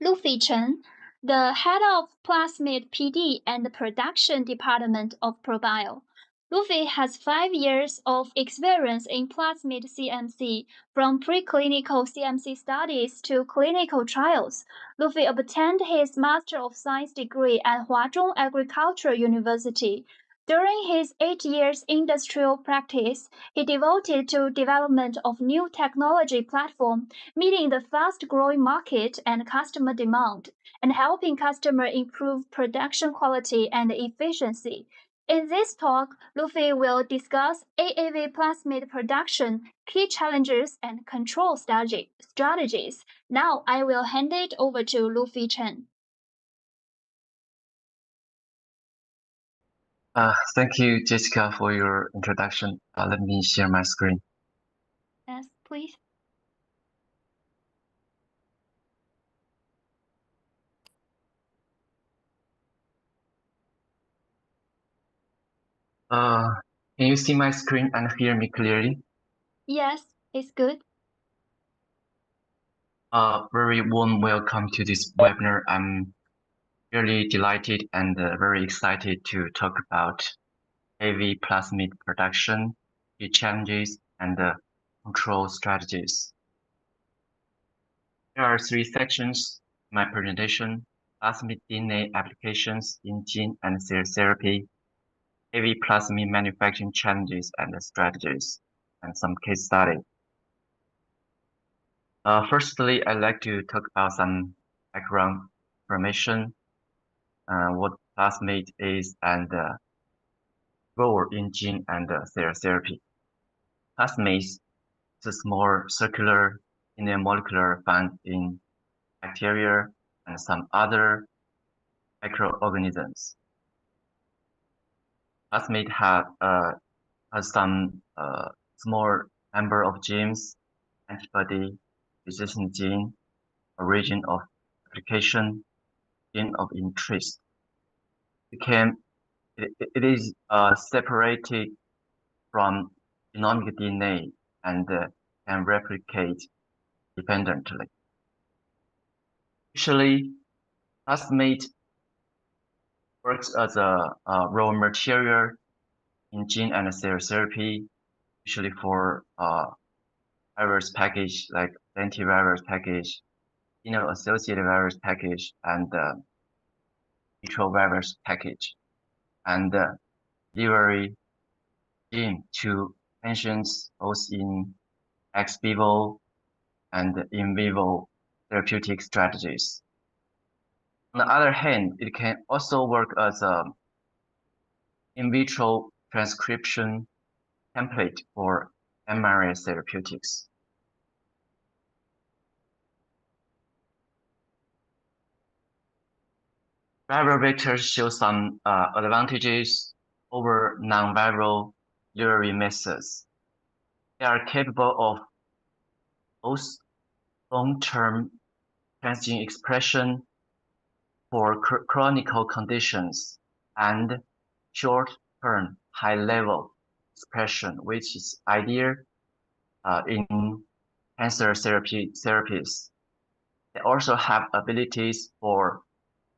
Luffy Chen, the head of Plasmid PD and the production department of ProBio. Luffy has 5 years of experience in plasmid CMC, from preclinical CMC studies to clinical trials. Luffy obtained his Master of Science degree at Huazhong Agricultural University. During his 8 years industrial practice, he devoted to development of new technology platform, meeting the fast-growing market and customer demand, and helping customer improve production quality and efficiency. In this talk, Luffy will discuss AAV plasmid production, key challenges, and control strategies. Now I will hand it over to Luffy Chen. Thank you, Jessica, for your introduction. Let me share my screen. Yes, please. Can you see my screen and hear me clearly? Yes, it's good. Very warm welcome to this webinar. I'm really delighted and very excited to talk about AAV plasmid production, the challenges, and control strategies. There are 3 sections in my presentation: plasmid DNA applications in gene and cell therapy, AAV plasmid manufacturing challenges and strategies, and some case study. Firstly, I'd like to talk about some background information, what plasmid is and role in gene and cell therapy. Plasmid is a small circular molecular found in bacteria and some other microorganisms. Plasmid has some small number of genes, antibody, resistant gene, origin of application, gene of interest. It is separated from genomic DNA and can replicate dependently. Usually, plasmid works as a raw material in gene and cell therapy, usually for virus package like antivirus package, associated virus package, and retrovirus package, and delivery gene to patients both in ex vivo and in vivo therapeutic strategies. On the other hand, it can also work as a in vitro transcription template for mRNA therapeutics. Viral vectors show some advantages over non-viral delivery methods. They are capable of both long-term transgene expression for chronic conditions and short-term high-level expression, which is ideal in cancer therapies. They also have abilities for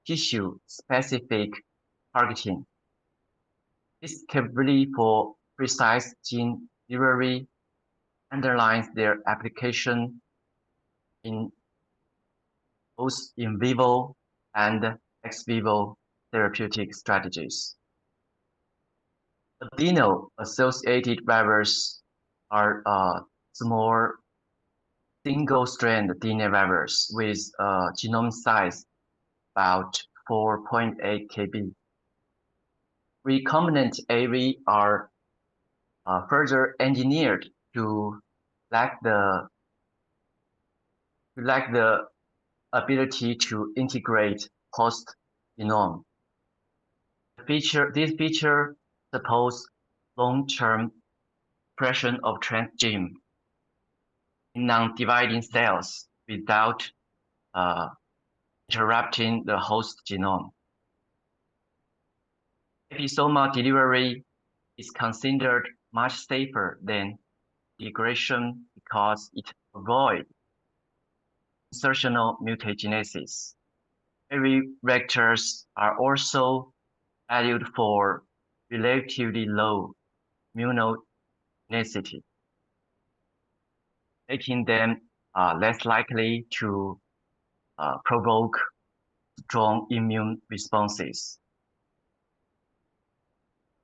tissue-specific targeting. This capability for precise gene delivery underlines their application in both in vivo and ex vivo therapeutic strategies. Adeno-associated virus are small single-strand DNA virus with a genome size about 4.8 kb. Recombinant AAV are further engineered to lack the ability to integrate host genome. This feature supports long-term expression of transgene in non-dividing cells without interrupting the host genome. Episomal delivery is considered much safer than degradation because it avoids insertional mutagenesis. AAV vectors are also valued for relatively low immunogenicity, making them less likely to provoke strong immune responses.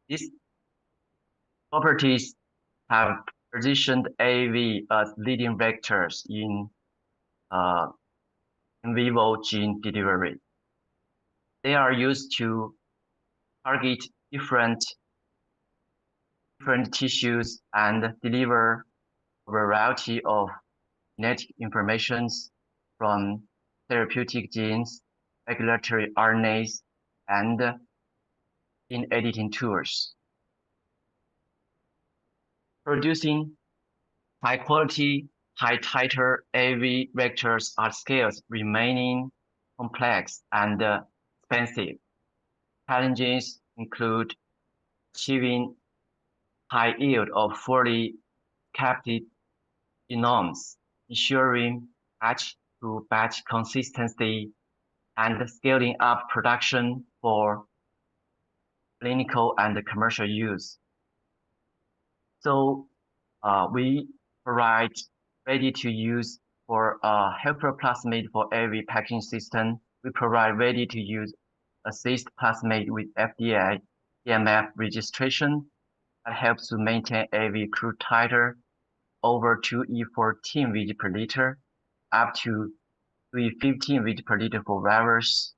These properties have positioned AAV as leading vectors in vivo gene delivery. They are used to target different tissues and deliver a variety of genetic informations from therapeutic genes, regulatory RNAs, and gene editing tools. Producing high quality, high titer AAV vectors at scales remaining complex and expensive. Challenges include achieving high yield of fully capsid genomes, ensuring batch-to-batch consistency, and scaling up production for clinical and commercial use. So we provide ready-to-use for helper plasmid for AAV packaging system. We provide ready-to-use assist plasmid with FDA DMF registration that helps to maintain AAV crude titer over 2E14 vg per liter, up to 315 vg per liter for various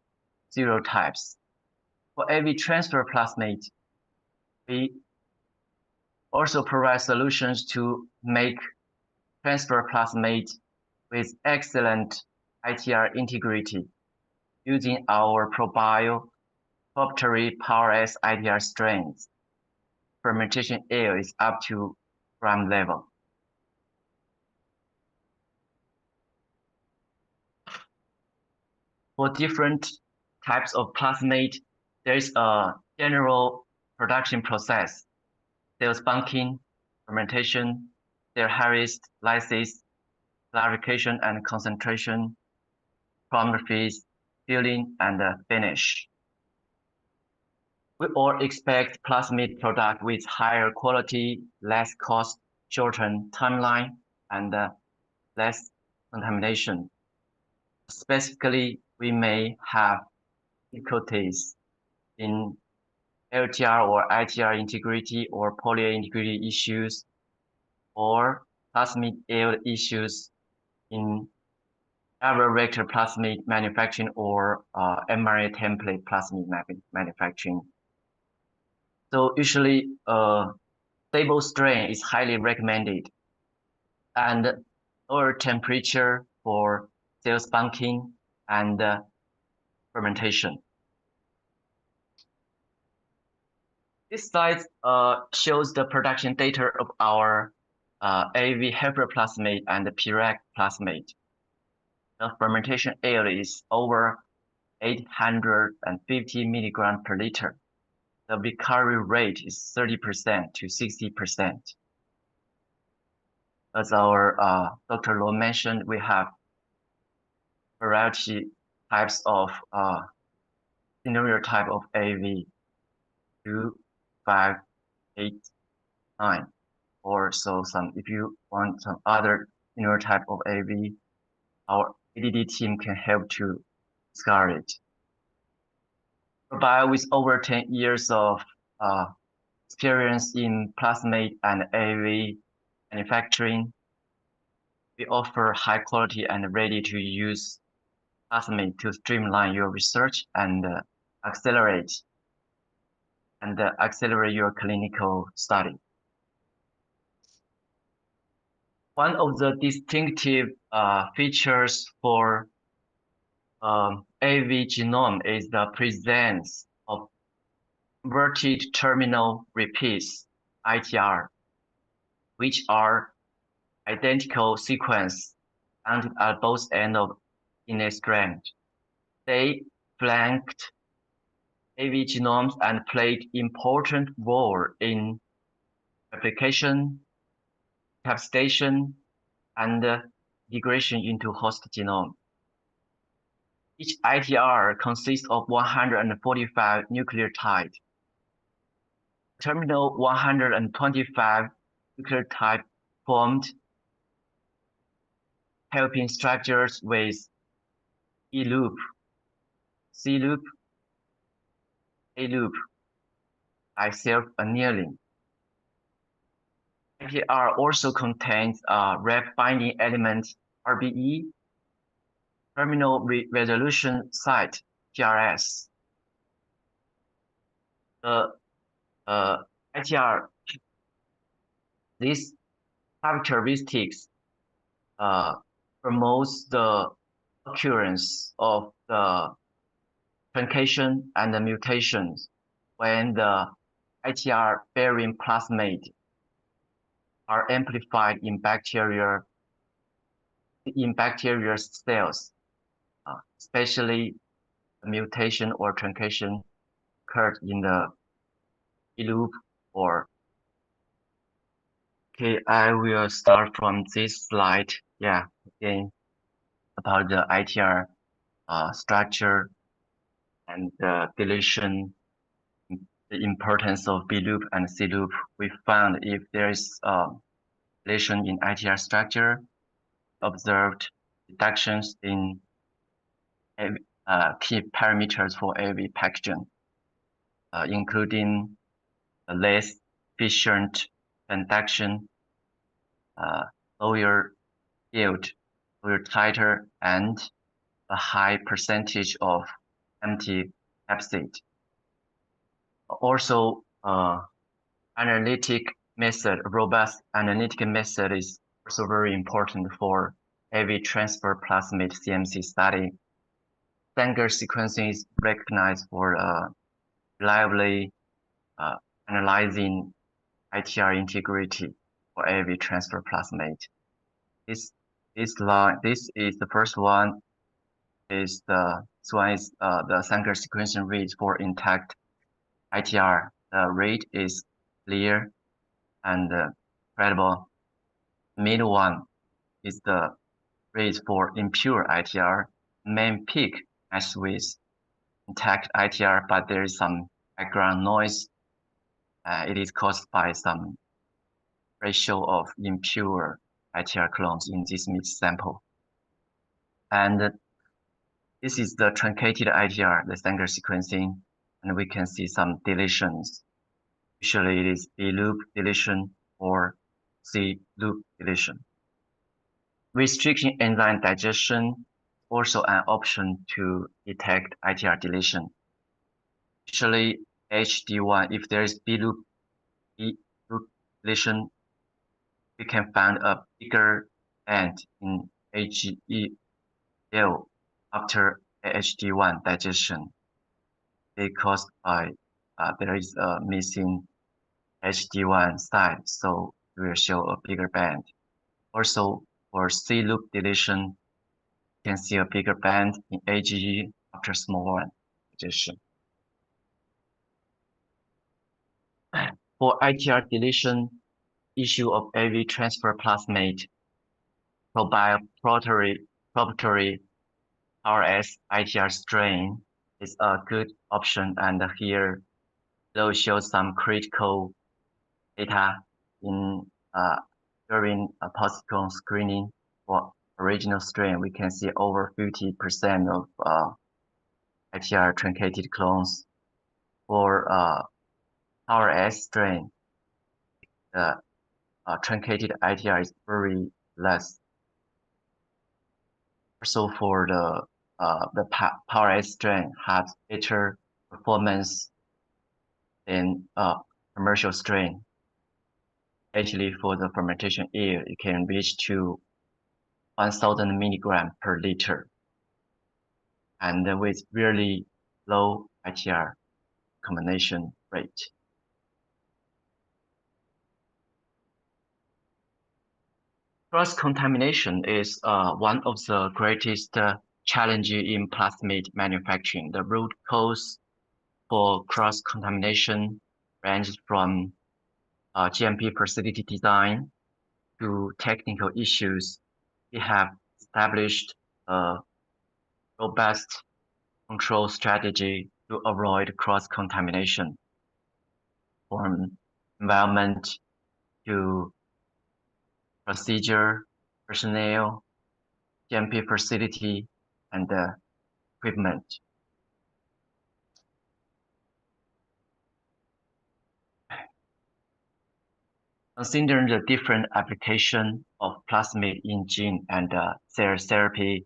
serotypes. For AAV transfer plasmid, we also provide solutions to make transfer plasmid with excellent ITR integrity using our ProBio proprietary PowerS ITR strains. Fermentation yield is up to gram level. For different types of plasmid, there is a general production process: cell bunking, fermentation, cell harvest, lysis, clarification and concentration, chromatography, filling, and finish. We all expect plasmid product with higher quality, less cost, shortened timeline, and less contamination. Specifically, we may have difficulties in LTR or ITR integrity or poly integrity issues, or plasmid yield issues in viral vector plasmid manufacturing or mRNA template plasmid manufacturing. So usually, stable strain is highly recommended, and lower temperature for cell bunking and fermentation. This slide shows the production data of our AAV helper plasmid and Pirec plasmid. The fermentation yield is over 850 milligrams per liter. The recovery rate is 30% to 60%. As our Dr. Luo mentioned, we have variety types of scenario type of AAV 2, 5, 8, 9, or so some. If you want some other scenario type of AAV, our ADD team can help to discover it. ProBio, with over 10 years of experience in plasmid and AAV manufacturing, we offer high quality and ready to use plasmid to streamline your research and accelerate your clinical study. One of the distinctive features for AAV genome is the presence of inverted terminal repeats, ITR, which are identical sequence found at both ends of DNA strand. They flanked AAV genomes and played important role in replication, encapsulation, and integration into host genome. Each ITR consists of 145 nucleotides. Terminal 125 nucleotide formed helping structures with E loop, C loop, A loop by self-annealing. IPR also contains a rep binding element RBE, terminal resolution site TRS. The ITR, these characteristics promotes the occurrence of the truncation and the mutations when the ITR bearing plasmid are amplified in bacterial cells, especially the mutation or truncation occurred in the E loop or. Okay, I will start from this slide. Yeah, again about the ITR structure and the deletion, the importance of B loop and C loop. We found if there is deletion in ITR structure, observed reductions in key parameters for AAV packaging, including less efficient transduction, lower yield, lower titer, and a high percentage of empty capsid. Also, robust analytic method is also very important for AAV transfer plasmid CMC study. Sanger sequencing is recognized for reliably analyzing ITR integrity for AAV transfer plasmid. This is the first one. The Sanger sequencing rate for intact ITR. The rate is clear and credible. Middle one is the rate for impure ITR. Main peak as with intact ITR, but there is some background noise. It is caused by some ratio of impure ITR clones in this mixed sample. And this is the truncated ITR, the Sanger sequencing, and we can see some deletions. Usually it is B loop deletion or C loop deletion. Restricting enzyme digestion also an option to detect ITR deletion. Usually HD1, if there is B loop deletion, we can find a bigger end in AGEL after HD1 digestion. They caused by there is a missing HD1 site, so it will show a bigger band. Also, for C loop deletion, you can see a bigger band in AGE after small one digestion. For ITR deletion, issue of AAV transfer plasmid, proprietary RS ITR strain is a good option, and here below shows some critical data in during a post-clone screening for original strain. We can see over 50% of ITR truncated clones. For RS strain, the truncated ITR is very less. Also for the PowerS strain has better performance than commercial strain. Actually, for the fermentation yield, it can reach to 1,000 milligram per liter, and with really low ITR combination rate. Cross-contamination is one of the greatest challenges in plasmid manufacturing. The root cause for cross-contamination ranges from GMP facility design to technical issues. We have established a robust control strategy to avoid cross-contamination from environment to procedure, personnel, GMP facility, and equipment. Considering the different application of plasmid in gene and cell therapy,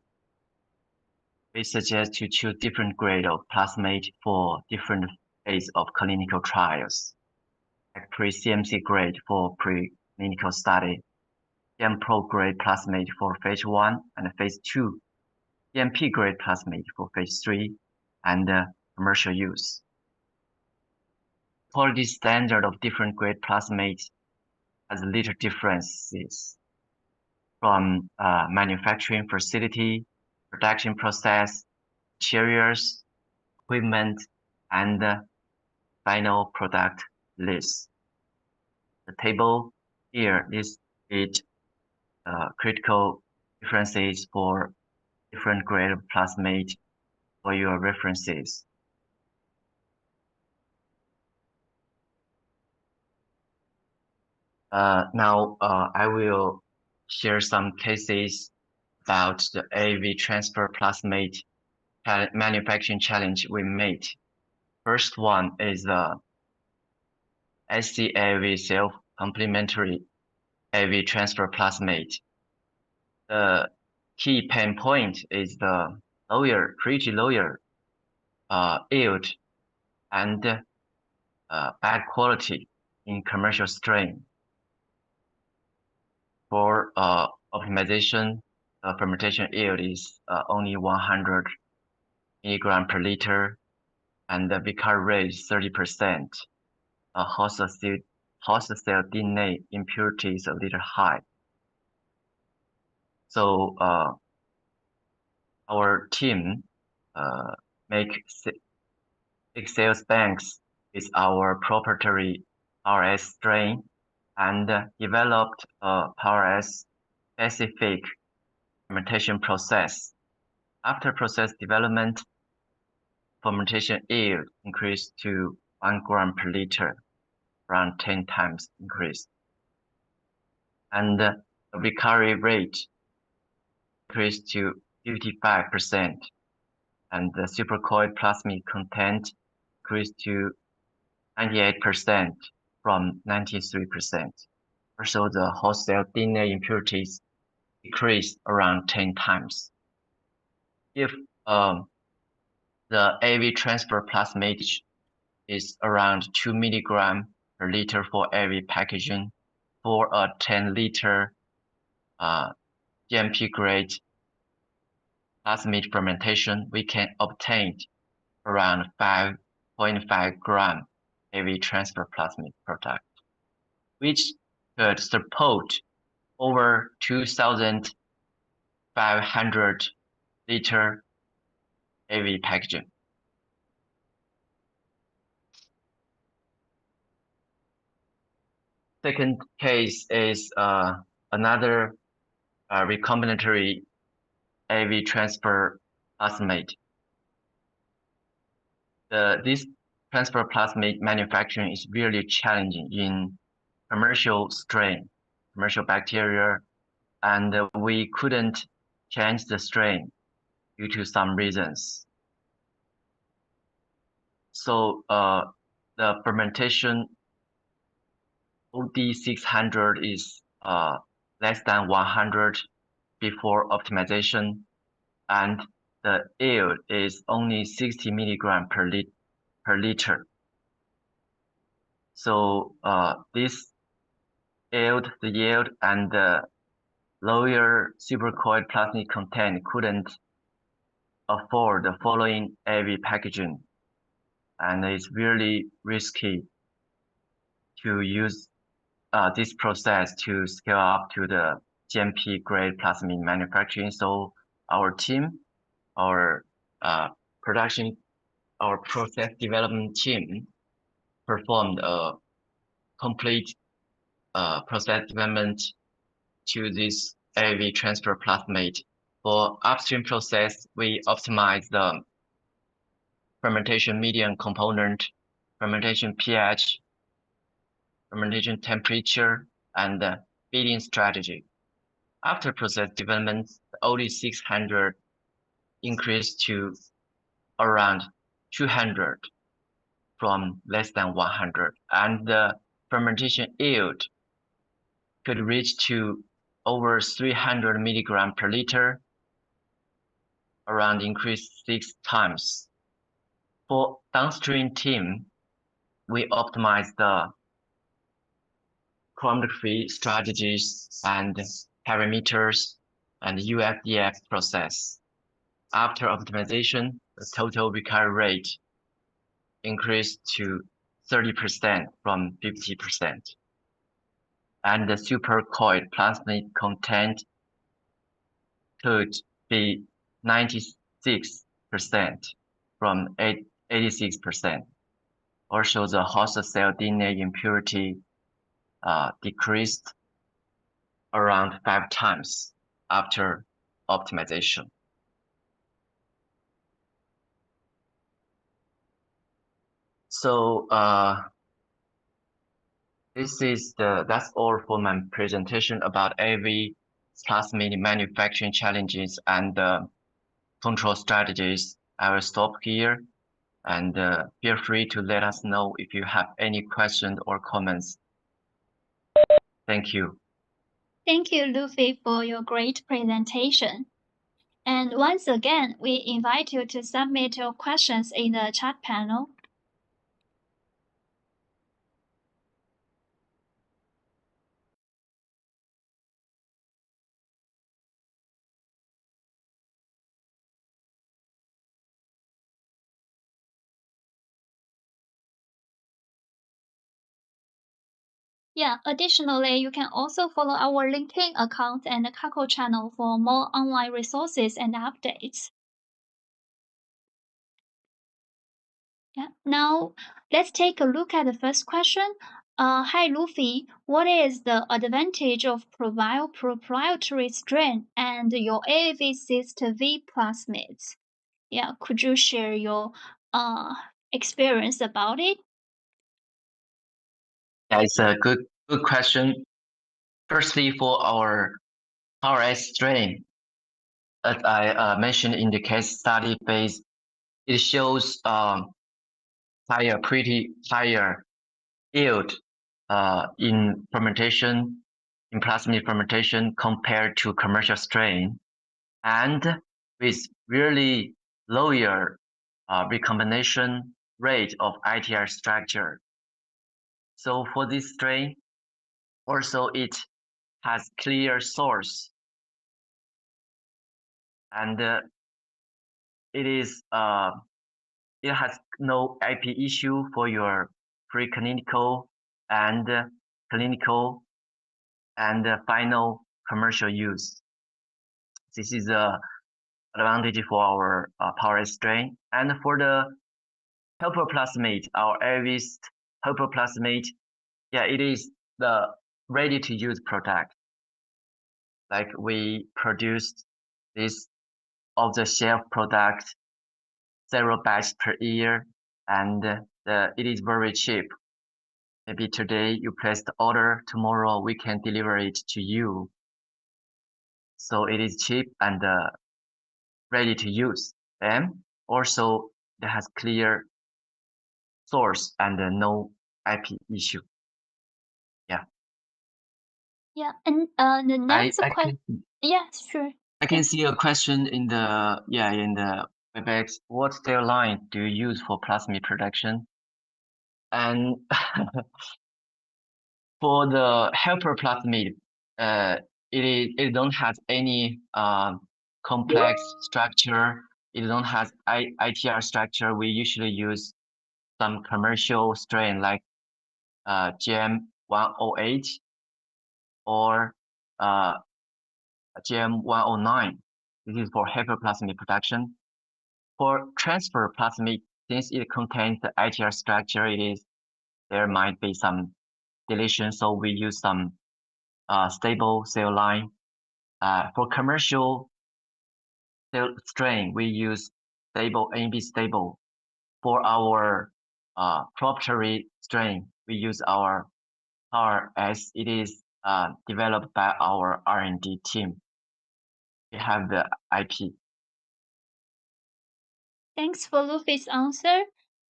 we suggest to choose different grade of plasmid for different phase of clinical trials, like pre-CMC grade for pre-clinical study, GMP grade plasmid for phase 1 and phase 2, GMP grade plasmid for phase 3, and commercial use. Quality standard of different grade plasmid has little differences from manufacturing facility, production process, materials, equipment, and final product list. The table here lists critical differences for different grade of plasmid for your references. Now I will share some cases about the AAV transfer plasmid manufacturing challenge we made. First one is the SC-AAV self-complementary AAV transfer plasmid. The key pain point is the pretty lower yield and bad quality in commercial strain. For optimization, fermentation yield is only 100 milligram per liter, and the Vicar rate is 30%. Host cell DNA impurity is a little high. So our team make 6 cells banks with our proprietary PowerS strain and developed a PowerS specific fermentation process. After process development, fermentation yield increased to 1 gram per liter, around 10 times increased. And the recovery rate increased to 55%, and the supercoiled plasmid content increased to 98% from 93%. Also, the host cell DNA impurities decreased around 10 times. If the AAV transfer plasmid is around 2 milligram per liter for AAV packaging, for a 10-liter GMP grade plasmid fermentation, we can obtain around 5.5 gram AAV transfer plasmid product, which could support over 2,500 liter AAV packaging. Second case is another recombinatory AAV transfer plasmid. This transfer plasmid manufacturing is really challenging in commercial strain, commercial bacteria, and we couldn't change the strain due to some reasons. So the fermentation OD600 is less than 100 before optimization, and the yield is only 60 milligram per liter. So this the yield and the lower supercoiled plasmid content couldn't afford the following AAV packaging, and it's really risky to use this process to scale up to the GMP grade plasmid manufacturing. So our team, our process development team performed a complete process development to this AAV transfer plasmid For upstream process, we optimize the fermentation medium component, fermentation pH, fermentation temperature, and feeding strategy. After process development, the OD600 increased to around 200 from less than 100, and the fermentation yield could reach to over 300 milligram per liter, around increased 6 times. For downstream team, we optimize the chromatography strategies and parameters and UFDF process. After optimization, the total recovery rate increased to 30% from 50%. And the supercoiled plasmid content could be 96% from 86%. Also, the host cell DNA impurity decreased around 5 times after optimization. So that's all for my presentation about AAV plasmid manufacturing challenges and control strategies. I will stop here, and feel free to let us know if you have any questions or comments. Thank you. Thank you, Luffy, for your great presentation. And once again, we invite you to submit your questions in the chat panel. Yeah, additionally, you can also follow our LinkedIn account and Kakao channel for more online resources and updates. Yeah, now let's take a look at the first question. Hi Luffy, what is the advantage of ProBio proprietary strain and your AAV cyst V plasmids? Yeah, could you share your experience about it? Yeah, it's a good question. Firstly, for our RS strain, as I mentioned in the case study phase, it shows pretty higher yield in fermentation, in plasmid fermentation compared to commercial strain, and with really lower recombination rate of ITR structure. So for this strain, also it has clear source, and it has no IP issue for your preclinical and clinical and final commercial use. This is a advantage for our power strain. And for the helper plasmid, our AAV helper plasmid, yeah, it is the ready to use product. Like we produced this off the shelf product, 0 batch per year, and it is very cheap. Maybe today you place the order, tomorrow we can deliver it to you. So it is cheap and ready to use. And also it has clear source and no IP issue. Yeah. Yeah, and the next question. Yeah, sure. I can see a question in the WebEx. What cell line do you use for plasmid production? And for the helper plasmid, it don't have any complex structure. It don't have ITR structure. We usually use some commercial strain like GM108 or GM109. This is for helper plasmid production. For transfer plasmid, since it contains the ITR structure, there might be some deletion, so we use some stable cell line. For commercial strain, we use stable AAV stable. For our proprietary strain, we use our power as it is developed by our R&D team. We have the IP. Thanks for Luffy's answer.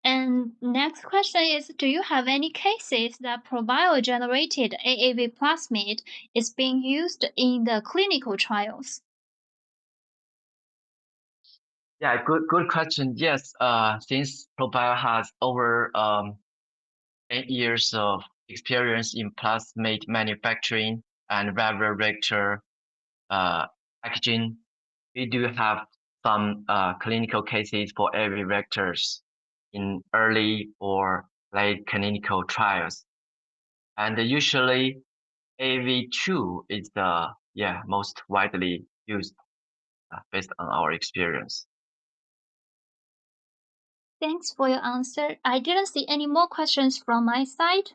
And next question is, do you have any cases that ProBio-generated AAV plasmid is being used in the clinical trials? Yeah, good question. Yes, since ProBio has over 8 years of experience in plasmid manufacturing and viral vector packaging, we do have some clinical cases for AAV vectors in early or late clinical trials. And usually AAV2 is the most widely used based on our experience. Thanks for your answer. I didn't see any more questions from my side.